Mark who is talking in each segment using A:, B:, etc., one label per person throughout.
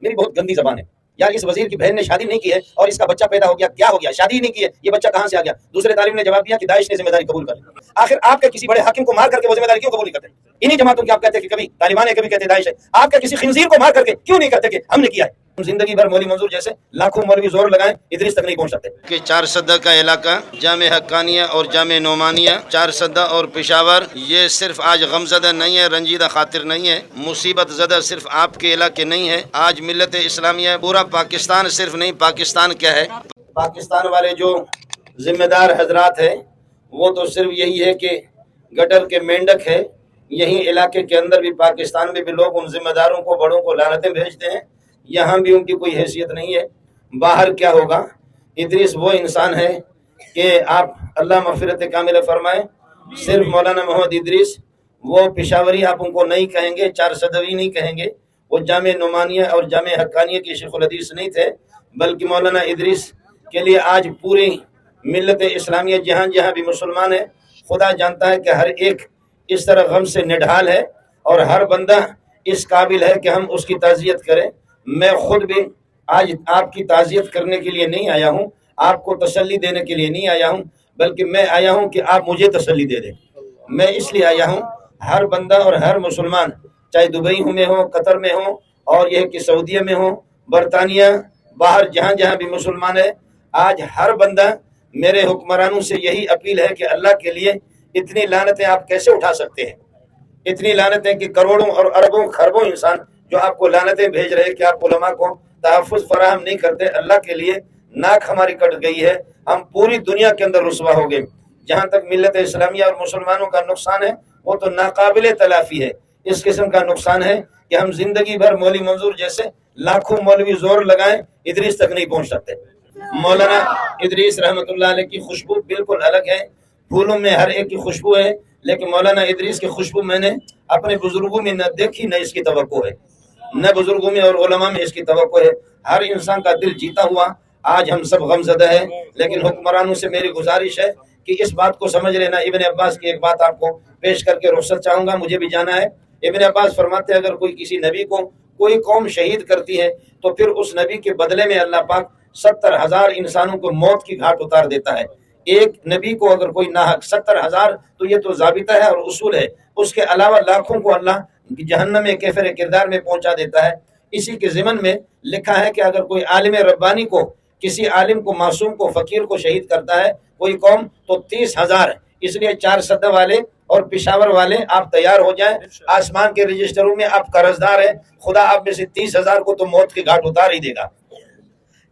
A: میری بہت گندی زبان ہے. یار اس وزیر کی بہن نے شادی نہیں کی ہے اور اس کا بچہ پیدا ہو گیا, کیا ہو گیا؟ شادی ہی نہیں کی ہے, یہ بچہ کہاں سے آ گیا؟ دوسرے طالب نے جواب دیا کہ داعش نے ذمہ داری قبول کر لی. آخر آپ کے کسی بڑے حاکم کو مار کر کے وہ ذمہ داری کیوں قبول نہیں کرتے؟ انہی جماعتوں کی آپ کہتے ہیں کہ کبھی طالبان ہے, کبھی کہتے داعش ہے. آپ کے کسی خنزیر کو مار کر کے کیوں نہیں کہتے کہ ہم نے کیا ہے؟ زندگی بھر مولوی منظور جیسے لاکھوں مولوی زور لگائیں, ادریس تک نہیں پہنچ سکتے.
B: کہ چار سدہ کا علاقہ جامع حقانیہ اور جامع نعمانیہ, چار سدہ اور پشاور, یہ صرف آج غمزدہ نہیں ہے, رنجیدہ خاطر نہیں ہے, مصیبت زدہ صرف آپ کے علاقے نہیں ہے. آج ملت اسلامیہ پورا پاکستان, صرف نہیں پاکستان کیا ہے,
A: پاکستان والے جو ذمہ دار حضرات ہیں وہ تو صرف یہی ہے کہ گٹر کے مینڈک ہے. یہیں علاقے کے اندر بھی, پاکستان میں بھی لوگ ان ذمہ داروں کو, بڑوں کو لعنتیں بھیجتے ہیں. یہاں بھی ان کی کوئی حیثیت نہیں ہے. باہر کیا ہوگا؟ ادریس وہ انسان ہے کہ آپ اللہ مغفرت کامل فرمائیں, صرف مولانا محمد ادریس وہ پشاوری آپ ان کو نہیں کہیں گے, چار صدوی نہیں کہیں گے, وہ جامع نعمانیہ اور جامع حقانیہ کے شیخ الحدیث نہیں تھے, بلکہ مولانا ادریس کے لیے آج پوری ملت اسلامیہ جہاں جہاں بھی مسلمان ہے, خدا جانتا ہے کہ ہر ایک اس طرح غم سے نڈھال ہے اور ہر بندہ اس قابل ہے کہ ہم اس کی تعزیت کریں. میں خود بھی آج آپ کی تعزیت کرنے کے لیے نہیں آیا ہوں, آپ کو تسلی دینے کے لیے نہیں آیا ہوں, بلکہ میں آیا ہوں کہ آپ مجھے تسلی دے دیں. میں اس لیے آیا ہوں, ہر بندہ اور ہر مسلمان, چاہے دبئی میں ہو, قطر میں ہو, اور یہ کہ سعودیہ میں ہو, برطانیہ, باہر جہاں جہاں بھی مسلمان ہے, آج ہر بندہ میرے حکمرانوں سے یہی اپیل ہے کہ اللہ کے لیے اتنی لعنتیں آپ کیسے اٹھا سکتے ہیں؟ اتنی لعنتیں کہ کروڑوں اور اربوں خربوں انسان جو آپ کو لعنتیں بھیج رہے کہ آپ علماء کو تحفظ فراہم نہیں کرتے. اللہ کے لیے ناک ہماری کٹ گئی ہے, ہم پوری دنیا کے اندر رسوا ہو گئے. جہاں تک ملت اسلامیہ اور مسلمانوں کا نقصان ہے وہ تو ناقابل تلافی ہے. اس قسم کا نقصان ہے کہ ہم زندگی بھر مولوی منظور جیسے لاکھوں مولوی زور لگائیں, ادریس تک نہیں پہنچ سکتے. مولانا ادریس رحمۃ اللہ علیہ کی خوشبو بالکل الگ ہے. پھولوں میں ہر ایک کی خوشبو ہے, لیکن مولانا ادریس کی خوشبو میں نے اپنے بزرگوں میں نہ دیکھی, نہ اس کی توقع ہے, نہ بزرگوں میں اور علماء میں اس کی توقع ہے. ہر انسان کا دل جیتا ہوا آج ہم سب غمزدہ ہیں, لیکن حکمرانوں سے میری گزارش ہے کہ اس بات کو سمجھ لینا. ابن عباس کی ایک بات آپ کو پیش کر کے رخصت چاہوں گا, مجھے بھی جانا ہے. ابن عباس فرماتے ہیں اگر کوئی کسی نبی کو کوئی قوم شہید کرتی ہے تو پھر اس نبی کے بدلے میں اللہ پاک 70,000 انسانوں کو موت کی گھاٹ اتار دیتا ہے. ایک نبی کو اگر کوئی ناحق 70,000, تو یہ تو ضابطہ ہے اور اصول ہے. اس کے علاوہ لاکھوں کو اللہ جہنم میں کیفر کردار میں پہنچا دیتا ہے. اسی کے ضمن میں لکھا ہے کہ اگر کوئی عالم ربانی کو, کسی عالم کو, معصوم کو, فقیر کو شہید کرتا ہے کوئی قوم, تو 30,000. اس لیے چار سدہ والے اور پشاور والے آپ تیار ہو جائیں. آسمان کے رجسٹروں میں آپ قرض دار ہیں, خدا آپ میں سے 30,000 کو تو موت کی گھاٹ اتار ہی دے گا.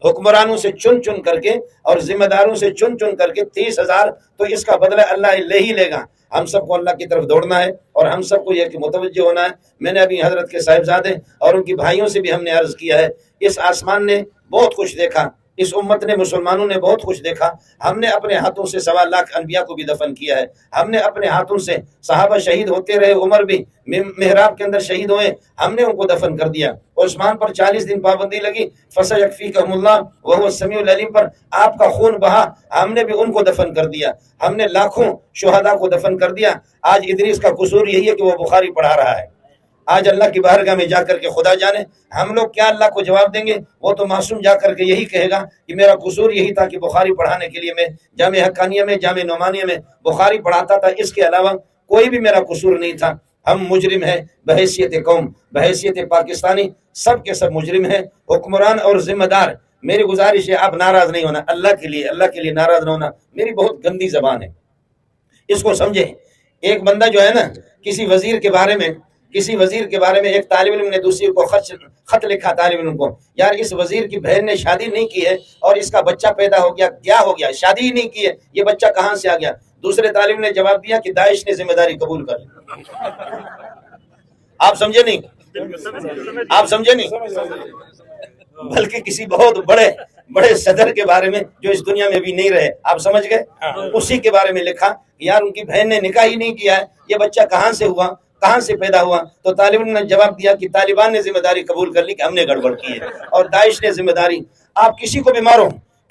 A: حکمرانوں سے چن چن کر کے اور ذمہ داروں سے چن چن کر کے 30,000, تو اس کا بدلہ اللہ لے ہی لے گا. ہم سب کو اللہ کی طرف دوڑنا ہے اور ہم سب کو یہ کہ متوجہ ہونا ہے. میں نے ابھی حضرت کے صاحبزادے اور ان کی بھائیوں سے بھی ہم نے عرض کیا ہے, اس آسمان نے بہت کچھ دیکھا, اس امت نے, مسلمانوں نے بہت کچھ دیکھا. ہم نے اپنے ہاتھوں سے 1.25 لاکھ انبیاء کو بھی دفن کیا ہے. ہم نے اپنے ہاتھوں سے صحابہ شہید ہوتے رہے, عمر بھی محراب کے اندر شہید ہوئے, ہم نے ان کو دفن کر دیا. عثمان پر 40 دن پابندی لگی, فَسَيَكْفِيكَهُمُ اللَّهُ وَهُوَ السَّمِيعُ الْعَلِيمُ پر آپ کا خون بہا, ہم نے بھی ان کو دفن کر دیا. ہم نے لاکھوں شہداء کو دفن کر دیا. آج ادریس کا قصور یہی ہے کہ وہ بخاری پڑھا رہا ہے. آج اللہ کی بارگاہ میں جا کر کے خدا جانے ہم لوگ کیا اللہ کو جواب دیں گے. وہ تو معصوم جا کر کے یہی کہے گا کہ میرا قصور یہی تھا کہ بخاری پڑھانے کے لیے میں جامع حقانیہ میں, جامع نعمانیہ میں بخاری پڑھاتا تھا, اس کے علاوہ کوئی بھی میرا قصور نہیں تھا. ہم مجرم ہیں بحیثیت قوم, بحیثیت پاکستانی, سب کے سب مجرم ہیں. حکمران اور ذمہ دار, میری گزارش ہے آپ ناراض نہیں ہونا, اللہ کے لیے ناراض نہ ہونا. میری بہت گندی زبان ہے, اس کو سمجھے. ایک بندہ جو ہے نا, کسی وزیر کے بارے میں ایک طالب علم نے دوسری کو خط لکھا طالب علم کو, یار اس وزیر کی بہن نے شادی نہیں کی ہے اور اس کا بچہ پیدا ہو گیا, کیا ہو گیا؟ شادی ہی نہیں کی ہے, یہ بچہ کہاں سے آ گیا؟ دوسرے طالب نے جواب دیا کہ داعش نے ذمہ داری قبول کر لی. آپ سمجھے نہیں, بلکہ کسی بہت بڑے صدر کے بارے میں جو اس دنیا میں بھی نہیں رہے, آپ سمجھ گئے, اسی کے بارے میں لکھا یار ان کی بہن نے نکاح ہی نہیں کیا ہے, یہ بچہ کہاں سے ہوا, کہاں سے پیدا ہوا؟ تو طالب علم نے جواب دیا کہ طالبان نے ذمہ داری قبول کر لی کہ ہم نے گڑبڑ کی ہے اور داعش نے ذمہ داری. آپ کسی کو بھی مارو,